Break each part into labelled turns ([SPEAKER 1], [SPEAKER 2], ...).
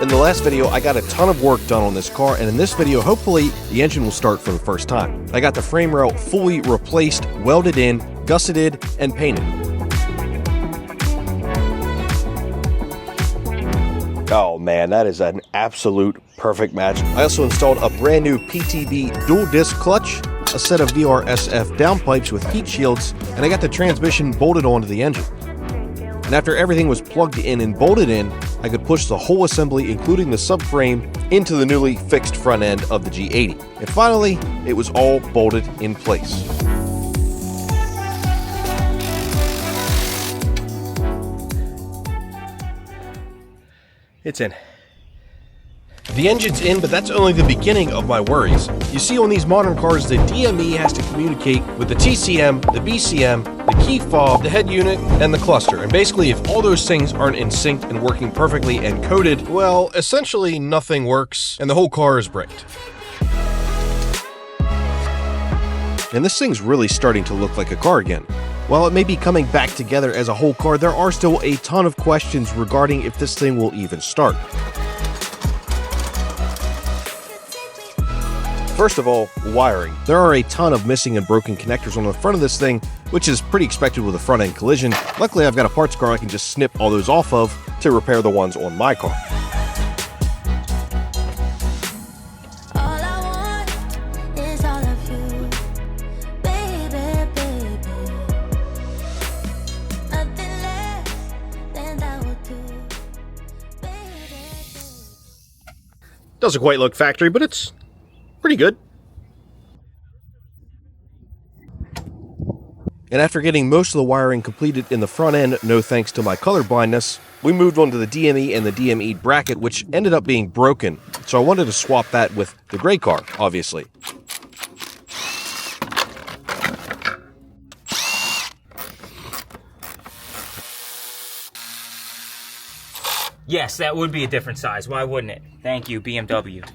[SPEAKER 1] In the last video, I got a ton of work done on this car, and in this video, hopefully, the engine will start for the first time. I got the frame rail fully replaced, welded in, gusseted, and painted. Oh man, that is an absolute perfect match. I also installed a brand new PTB dual disc clutch, a set of VRSF downpipes with heat shields, and I got the transmission bolted onto the engine. And after everything was plugged in and bolted in, I could push the whole assembly, including the subframe, into the newly fixed front end of the G80. And finally, it was all bolted in place. It's in. The engine's in, but that's only the beginning of my worries. You see, on these modern cars, the DME has to communicate with the TCM, the BCM, the key fob, the head unit, and the cluster. And basically, if all those things aren't in sync and working perfectly and coded, well, essentially nothing works, and the whole car is bricked. And this thing's really starting to look like a car again. While it may be coming back together as a whole car, there are still a ton of questions regarding if this thing will even start. First of all, wiring. There are a ton of missing and broken connectors on the front of this thing, which is pretty expected with a front-end collision. Luckily, I've got a parts car I can just snip all those off of to repair the ones on my car. Doesn't quite look factory, but it's pretty good. And after getting most of the wiring completed in the front end, no thanks to my color blindness, we moved on to the DME and the DME bracket, which ended up being broken. So I wanted to swap that with the gray car, obviously.
[SPEAKER 2] Yes, that would be a different size. Why wouldn't it? Thank you, BMW.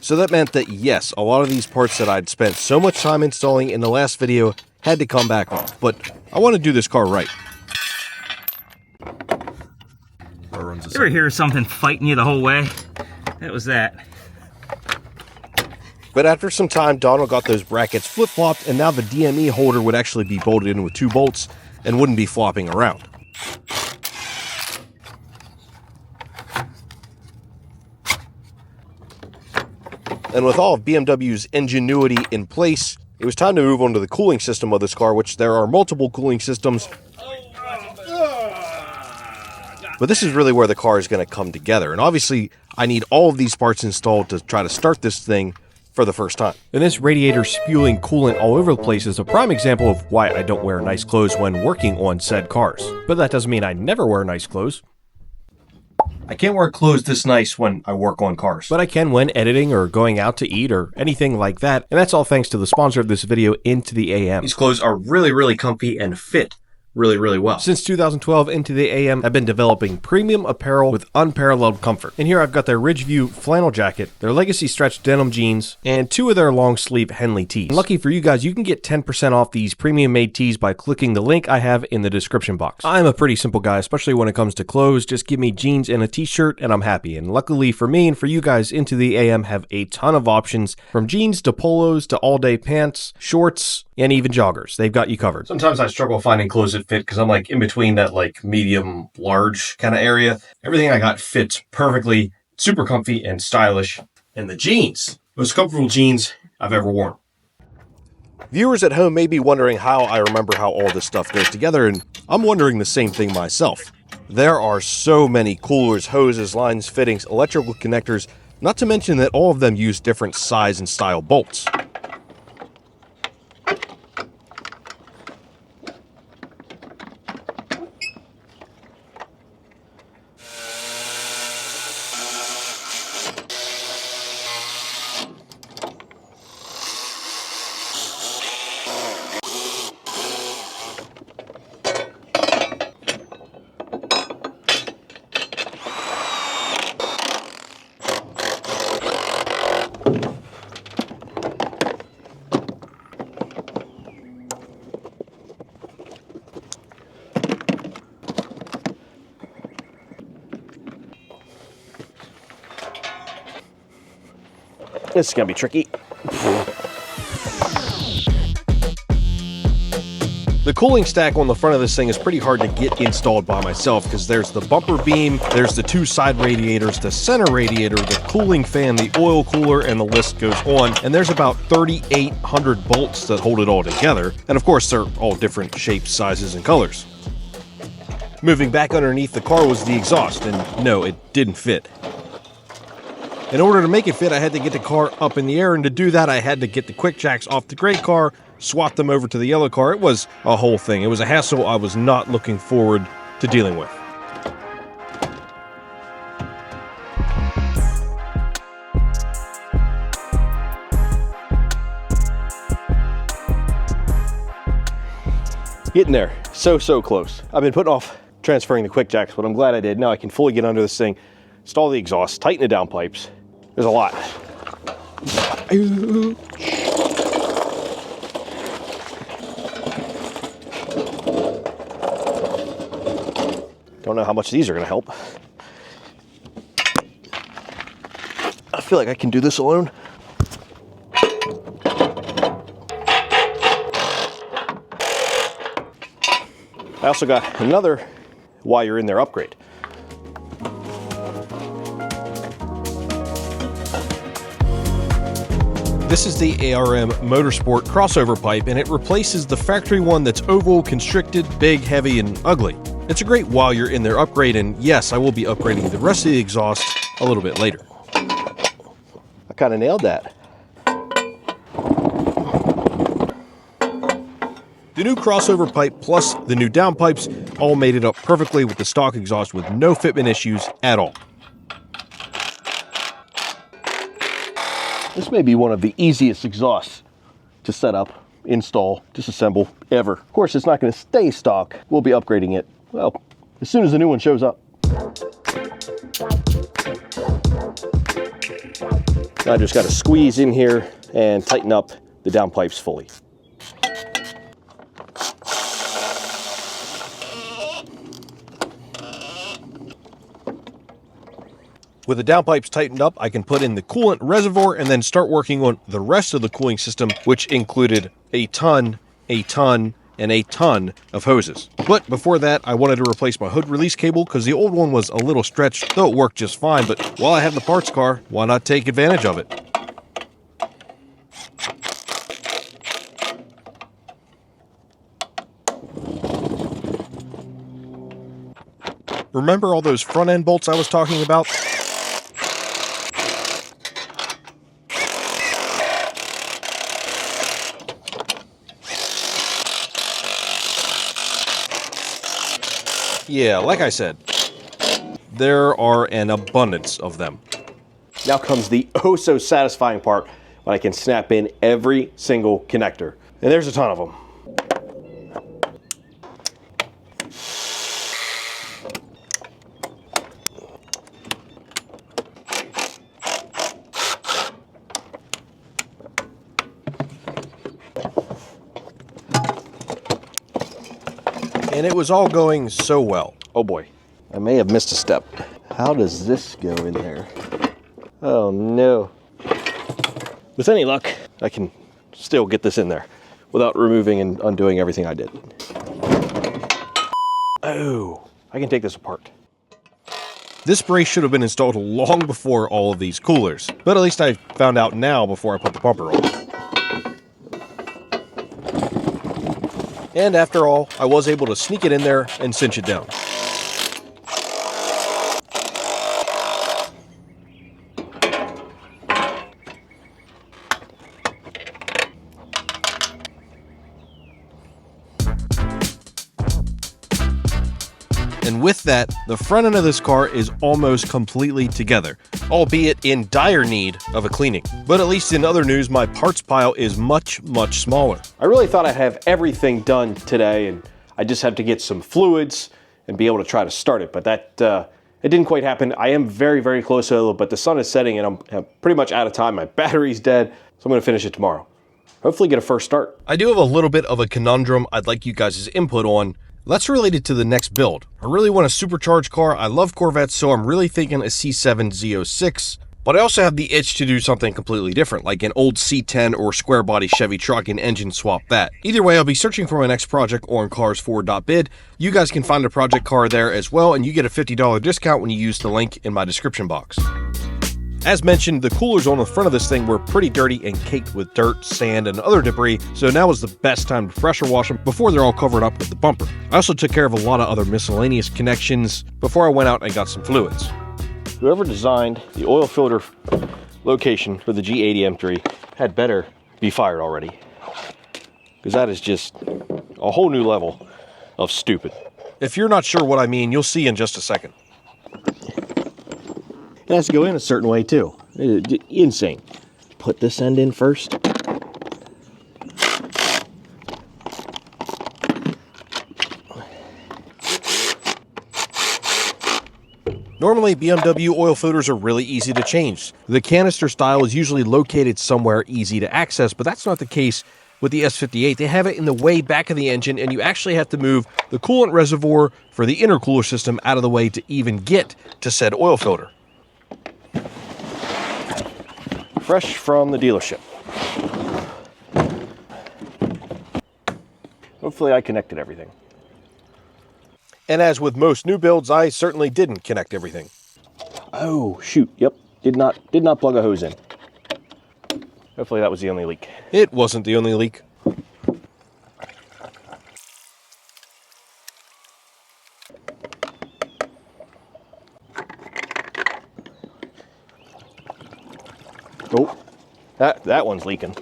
[SPEAKER 1] So that meant that yes, a lot of these parts that I'd spent so much time installing in the last video had to come back off, but I want to do this car right.
[SPEAKER 2] You ever hear something fighting you the whole way? That was that.
[SPEAKER 1] But after some time, Donald got those brackets flip-flopped, and now the DME holder would actually be bolted in with 2 bolts and wouldn't be flopping around. And with all of BMW's ingenuity in place, it was time to move on to the cooling system of this car, which there are multiple cooling systems. But this is really where the car is going to come together. And obviously, I need all of these parts installed to try to start this thing for the first time. And this radiator spewing coolant all over the place is a prime example of why I don't wear nice clothes when working on said cars. But that doesn't mean I never wear nice clothes. I can't wear clothes this nice when I work on cars, but I can when editing or going out to eat or anything like that, and that's all thanks to the sponsor of this video, Into the AM. These clothes are really comfy and fit really well. Since 2012, Into the AM have been developing premium apparel with unparalleled comfort. And here I've got their Ridgeview flannel jacket, their Legacy stretch denim jeans, and 2 of their long sleeve Henley tees. And lucky for you guys, you can get 10% off these premium made tees by clicking the link I have in the description box. I'm a pretty simple guy, especially when it comes to clothes. Just give me jeans and a t-shirt and I'm happy. And luckily for me and for you guys, Into the AM have a ton of options, from jeans to polos to all-day pants, shorts, and even joggers. They've got you covered. Sometimes I struggle finding clothes that fit because I'm like in between that like medium, large kind of area. Everything I got fits perfectly, super comfy and stylish. And the jeans, most comfortable jeans I've ever worn. Viewers at home may be wondering how I remember how all this stuff goes together, and I'm wondering the same thing myself. There are so many coolers, hoses, lines, fittings, electrical connectors, not to mention that all of them use different size and style bolts. This is gonna be tricky. The cooling stack on the front of this thing is pretty hard to get installed by myself because there's the bumper beam, there's the two side radiators, the center radiator, the cooling fan, the oil cooler, and the list goes on. And there's about 3,800 bolts that hold it all together. And of course, they're all different shapes, sizes, and colors. Moving back underneath the car was the exhaust, and no, it didn't fit. In order to make it fit, I had to get the car up in the air, and to do that, I had to get the quick jacks off the gray car, swap them over to the yellow car. It was a whole thing. It was a hassle I was not looking forward to dealing with. Getting there. So close. I've been putting off transferring the quick jacks, but I'm glad I did. Now I can fully get under this thing, install the exhaust, tighten the downpipes. There's a lot. Don't know how much these are going to help. I feel like I can do this alone. I also got another while you're in there upgrade. This is the ARM Motorsport crossover pipe, and it replaces the factory one that's oval, constricted, big, heavy, and ugly. It's a great while you're in there upgrade, and yes, I will be upgrading the rest of the exhaust a little bit later. I kind of nailed that. The new crossover pipe plus the new downpipes all made it up perfectly with the stock exhaust with no fitment issues at all. This may be one of the easiest exhausts to set up, install, disassemble ever. Of course, it's not going to stay stock. We'll be upgrading it, well, as soon as the new one shows up. Now I just got to squeeze in here and tighten up the downpipes fully. With the downpipes tightened up, I can put in the coolant reservoir and then start working on the rest of the cooling system, which included a ton, and a ton of hoses. But before that, I wanted to replace my hood release cable because the old one was a little stretched, though it worked just fine. But while I have the parts car, why not take advantage of it? Remember all those front end bolts I was talking about? Yeah, like I said, there are an abundance of them. Now comes the oh so satisfying part when I can snap in every single connector. And there's a ton of them. And it was all going so well. Oh boy, I may have missed a step. How does this go in there? Oh no. With any luck, I can still get this in there without removing and undoing everything I did. Oh, I can take this apart. This brace should have been installed long before all of these coolers, but at least I found out now before I put the bumper on. And after all, I was able to sneak it in there and cinch it down. And with that, the front end of this car is almost completely together, albeit in dire need of a cleaning. But at least in other news, my parts pile is much smaller. I really thought I'd have everything done today, and I just have to get some fluids and be able to try to start it, but that it didn't quite happen. I am very close to it, but the sun is setting and I'm pretty much out of time. My battery's dead, so I'm gonna finish it tomorrow. Hopefully get a first start. I do have a little bit of a conundrum I'd like you guys' input on. That's related to the next build. I really want a supercharged car. I love Corvettes, so I'm really thinking a C7 Z06. But I also have the itch to do something completely different, like an old C10 or square body Chevy truck and engine swap that. Either way, I'll be searching for my next project on carsforward.bid. You guys can find a project car there as well, and you get a $50 discount when you use the link in my description box. As mentioned, the coolers on the front of this thing were pretty dirty and caked with dirt, sand, and other debris, so now is the best time to pressure wash them before they're all covered up with the bumper. I also took care of a lot of other miscellaneous connections before I went out and got some fluids. Whoever designed the oil filter location for the G80 M3 had better be fired already, because that is just a whole new level of stupid. If you're not sure what I mean, you'll see in just a second. It has to go in a certain way too. Insane. Put this end in first. Normally, BMW oil filters are really easy to change. The canister style is usually located somewhere easy to access, but that's not the case with the S58. They have it in the way back of the engine, and you actually have to move the coolant reservoir for the intercooler system out of the way to even get to said oil filter. Fresh from the dealership. Hopefully I connected everything. And as with most new builds, I certainly didn't connect everything. Oh, shoot. Yep. Did not plug a hose in. Hopefully that was the only leak. It wasn't the only leak. Oh, that one's leaking.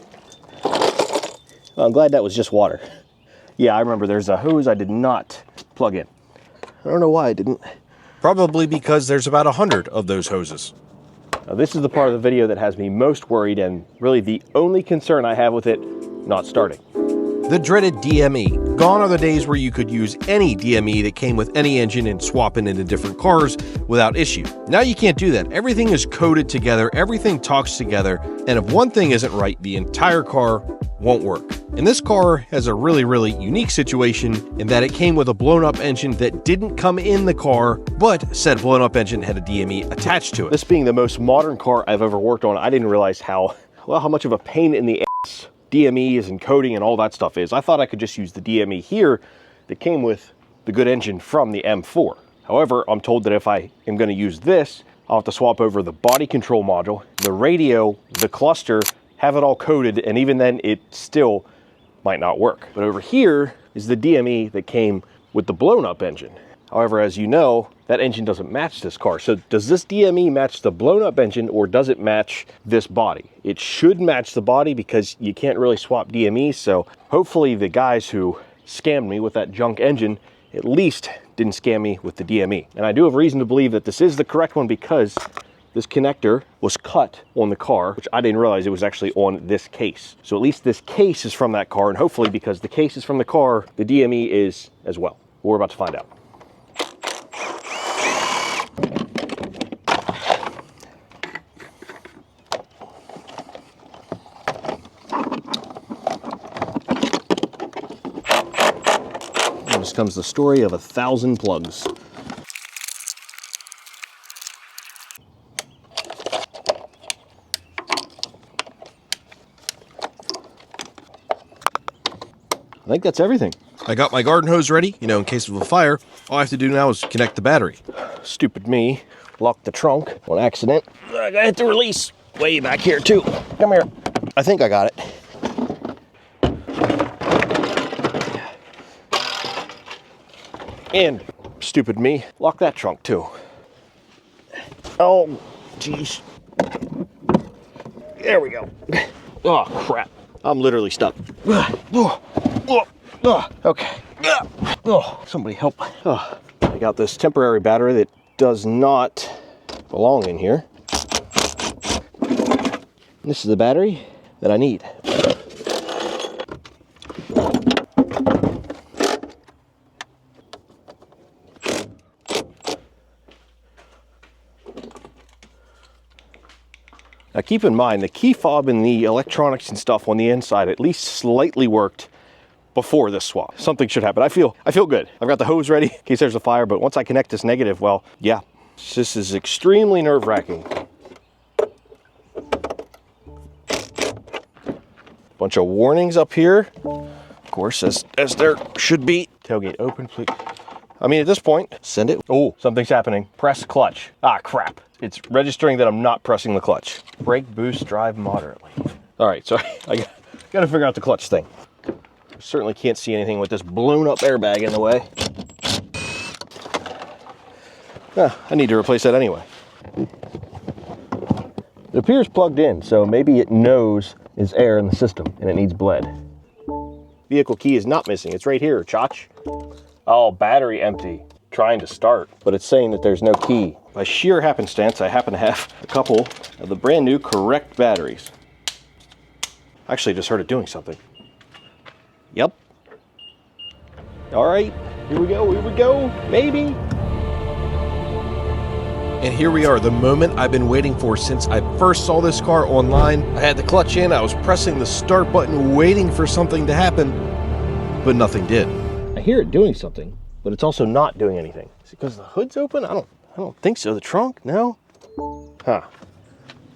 [SPEAKER 1] Well, I'm glad that was just water. Yeah, I remember there's a hose I did not plug in. I don't know why I didn't. Probably because there's about 100 of those hoses. Now, this is the part of the video that has me most worried, and really the only concern I have with it not starting. The dreaded DME. Gone are the days where you could use any DME that came with any engine and swap it into different cars without issue. Now you can't do that. Everything is coded together, everything talks together, and if one thing isn't right, the entire car won't work. And this car has a really unique situation in that it came with a blown up engine that didn't come in the car, but said blown up engine had a DME attached to it. This being the most modern car I've ever worked on, I didn't realize how much of a pain in the ass DMEs and coding and all that stuff is. I thought I could just use the DME here that came with the good engine from the M4. However, I'm told that if I am going to use this, I'll have to swap over the body control module, the radio, the cluster, have it all coded, and even then it still might not work. But over here is the DME that came with the blown up engine. However, as you know, that engine doesn't match this car. So does this DME match the blown up engine, or does it match this body? It should match the body because you can't really swap DMEs. So hopefully the guys who scammed me with that junk engine at least didn't scam me with the DME. And I do have reason to believe that this is the correct one because this connector was cut on the car, which I didn't realize it was actually on this case. So at least this case is from that car, and hopefully because the case is from the car, the DME is as well. We're about to find out. And this comes the story of 1,000 plugs. I think that's everything. I got my garden hose ready, in case of a fire. All I have to do now is connect the battery. Stupid me, locked the trunk on accident. I gotta hit the release way back here too. Come here. I think I got it. And, stupid me, lock that trunk too. Oh, jeez. There we go. Oh, crap. I'm literally stuck. Okay. Somebody help. I got this temporary battery that does not belong in here. This is the battery that I need. Now keep in mind, the key fob and the electronics and stuff on the inside at least slightly worked before this swap. Something should happen. I feel good. I've got the hose ready in case there's a fire, but once I connect this negative, well, yeah, this is extremely nerve-wracking. Bunch of warnings up here. Of course, as there should be. Tailgate open, please. I mean, at this point, send it. Oh, something's happening. Press clutch. Ah, crap. It's registering that I'm not pressing the clutch. Brake, boost, drive moderately. All right, so I got to figure out the clutch thing. Certainly can't see anything with this blown up airbag in the way. I need to replace that anyway. It appears plugged in, so maybe it knows there's air in the system and it needs bled. Vehicle key is not missing. It's right here, Chach. Oh, battery empty. Trying to start, but it's saying that there's no key. By sheer happenstance, I happen to have a couple of the brand new correct batteries. Actually, just heard it doing something. Yep. All right, here we go, maybe. And here we are, the moment I've been waiting for since I first saw this car online. I had the clutch in, I was pressing the start button, waiting for something to happen, but nothing did. I hear it doing something, but it's also not doing anything. Is it because the hood's open? I don't think so. The trunk? No? Huh.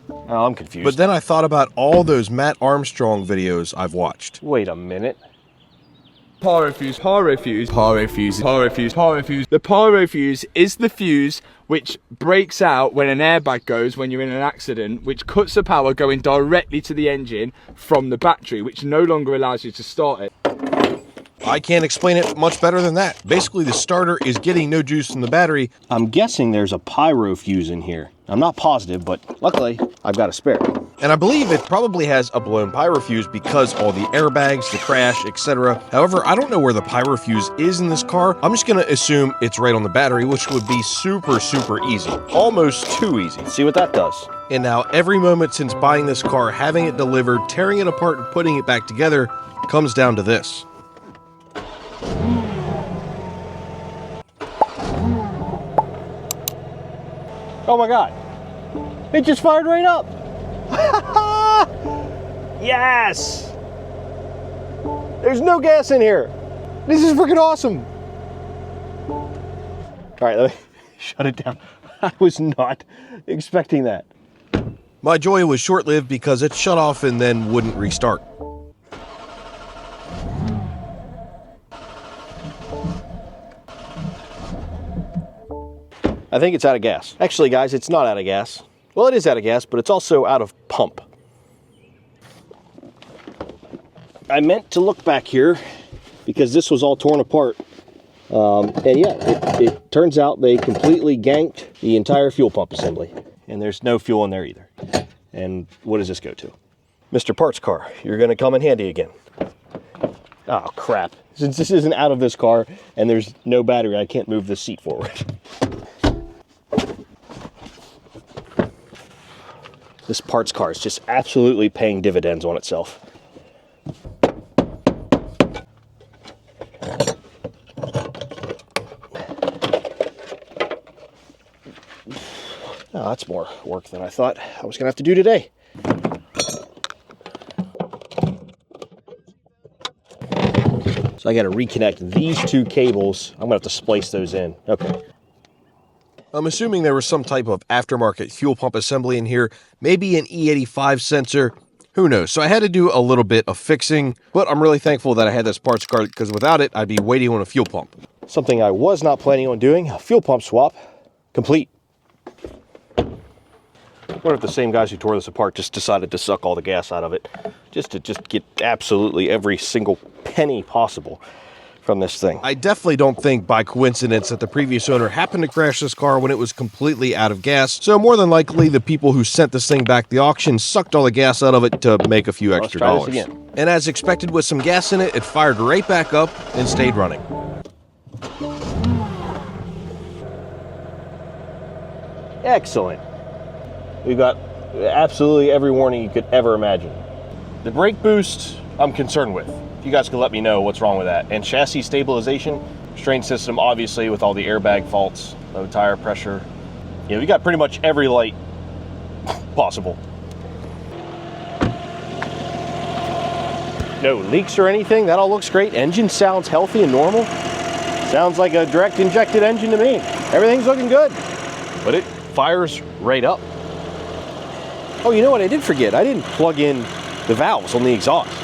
[SPEAKER 1] Oh, I'm confused. But then I thought about all those Matt Armstrong videos I've watched. Wait a minute.
[SPEAKER 3] Pyro fuse, pyro fuse, pyro fuse, pyro fuse, pyro fuse. The pyro fuse is the fuse which breaks out when an airbag goes when you're in an accident, which cuts the power going directly to the engine from the battery, which no longer allows you to start it.
[SPEAKER 1] I can't explain it much better than that. Basically, the starter is getting no juice from the battery. I'm guessing there's a pyro fuse in here. I'm not positive, but luckily, I've got a spare. And I believe it probably has a blown pyro fuse because all the airbags, the crash, etc. However, I don't know where the pyro fuse is in this car. I'm just gonna assume it's right on the battery, which would be super, super easy. Almost too easy. Let's see what that does. And now, every moment since buying this car, having it delivered, tearing it apart, and putting it back together, comes down to this. Oh my God, it just fired right up. Yes! There's no gas in here. This is freaking awesome. All right, let me shut it down. I was not expecting that. My joy was short-lived because it shut off and then wouldn't restart. I think it's out of gas. Actually, guys, it's not out of gas. Well, it is out of gas, but it's also out of pump. I meant to look back here because this was all torn apart. And yeah, it turns out they completely ganked the entire fuel pump assembly. And there's no fuel in there either. And what does this go to? Mr. Parts Car, you're gonna come in handy again. Oh, crap. Since this isn't out of this car and there's no battery, I can't move this seat forward. This parts car is just absolutely paying dividends on itself. Oh, that's more work than I thought I was gonna have to do today. So I gotta reconnect these two cables. I'm gonna have to splice those in. Okay. I'm assuming there was some type of aftermarket fuel pump assembly in here, maybe an E85 sensor, who knows. So I had to do a little bit of fixing, but I'm really thankful that I had this parts card because without it, I'd be waiting on a fuel pump. Something I was not planning on doing, a fuel pump swap, complete. What if the same guys who tore this apart just decided to suck all the gas out of it, just to get absolutely every single penny possible from this thing. I definitely don't think by coincidence that the previous owner happened to crash this car when it was completely out of gas. So more than likely, the people who sent this thing back to the auction sucked all the gas out of it to make a few extra dollars. And as expected, with some gas in it, it fired right back up and stayed running. Excellent. We've got absolutely every warning you could ever imagine. The brake boost, I'm concerned with. You guys can let me know what's wrong with that. And chassis stabilization, strain system, obviously with all the airbag faults, low tire pressure. Yeah, we got pretty much every light possible. No leaks or anything, that all looks great. Engine sounds healthy and normal. Sounds like a direct injected engine to me. Everything's looking good, but it fires right up. Oh, you know what I did forget? I didn't plug in the valves on the exhaust.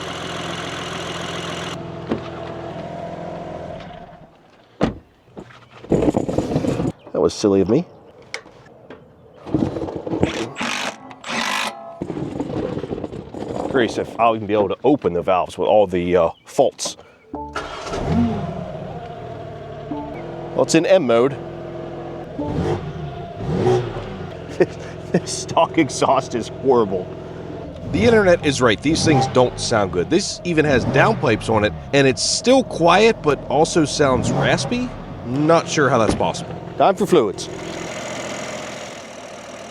[SPEAKER 1] was silly of me. Curious if I'll even be able to open the valves with all the faults. Well, it's in M mode. This stock exhaust is horrible. The internet is right, these things don't sound good. This even has downpipes on it, and it's still quiet, but also sounds raspy. Not sure how that's possible. Time for fluids.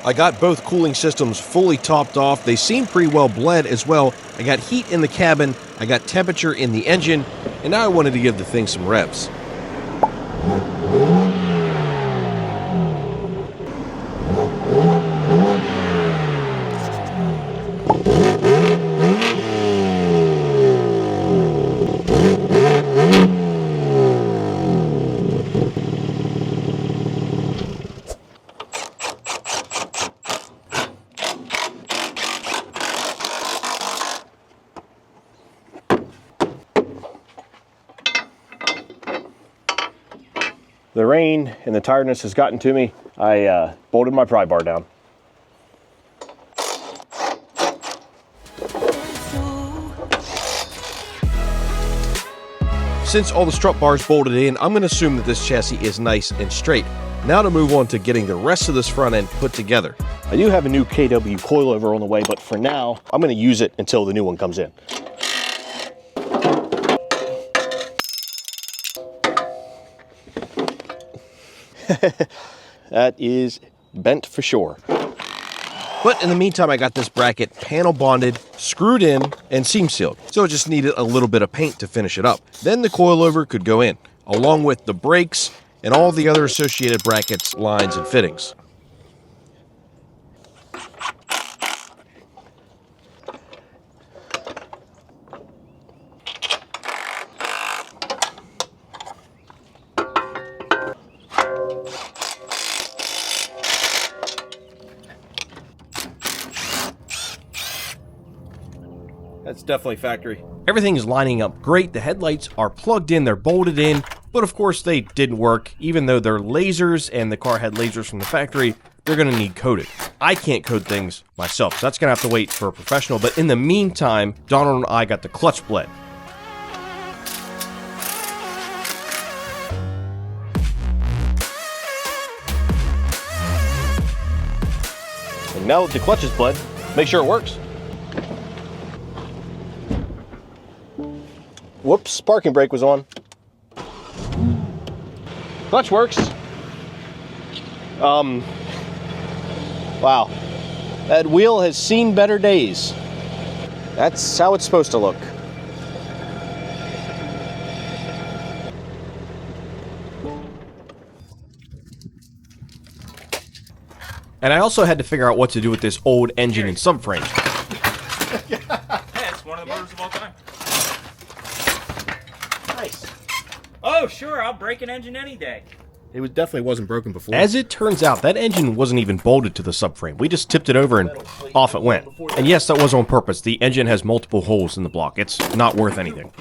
[SPEAKER 1] I got both cooling systems fully topped off. They seem pretty well bled as well. I got heat in the cabin, I got temperature in the engine, and now I wanted to give the thing some revs. The rain and the tiredness has gotten to me. I bolted my pry bar down. Since all the strut bars bolted in, I'm going to assume that this chassis is nice and straight. Now to move on to getting the rest of this front end put together. I do have a new KW coilover on the way, but for now, I'm going to use it until the new one comes in. That is bent for sure. But in the meantime, I got this bracket panel bonded, screwed in, and seam sealed. So it just needed a little bit of paint to finish it up. Then the coilover could go in, along with the brakes and all the other associated brackets, lines, and fittings. That's definitely factory. Everything is lining up great. The headlights are plugged in, they're bolted in, but of course they didn't work. Even though they're lasers and the car had lasers from the factory, they're gonna need coating. I can't code things myself, so that's gonna have to wait for a professional. But in the meantime, Donald and I got the clutch bled. And now that the clutch is bled, make sure it works. Whoops, parking brake was on. Clutch works. Wow. That wheel has seen better days. That's how it's supposed to look. And I also had to figure out what to do with this old engine and subframe.
[SPEAKER 2] Yeah, it's one of the motors of all time.
[SPEAKER 1] Nice.
[SPEAKER 2] Oh, sure, I'll break an engine any day.
[SPEAKER 1] It definitely wasn't broken before. As it turns out, that engine wasn't even bolted to the subframe. We just tipped it over and off it went. And yes, that was on purpose. The engine has multiple holes in the block. It's not worth anything.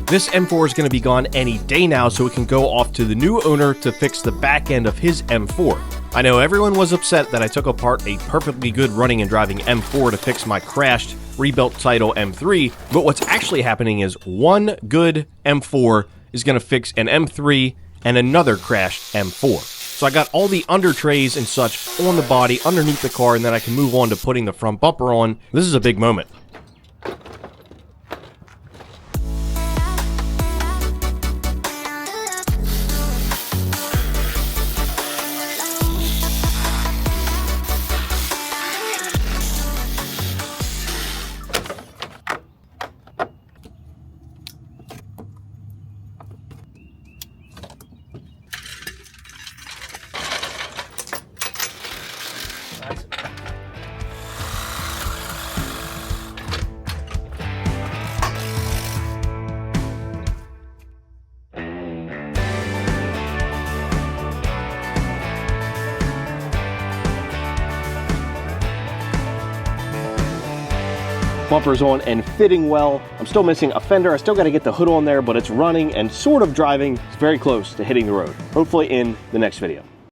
[SPEAKER 1] This M4 is going to be gone any day now, so it can go off to the new owner to fix the back end of his M4. I know everyone was upset that I took apart a perfectly good running and driving M4 to fix my crashed, rebuilt title M3, but what's actually happening is one good M4 is going to fix an M3 and another crashed M4. So I got all the under trays and such on the body underneath the car, and then I can move on to putting the front bumper on. This is a big moment. bumpers on and fitting well. I'm still missing a fender. I still got to get the hood on there, but it's running and sort of driving. It's very close to hitting the road, hopefully in the next video.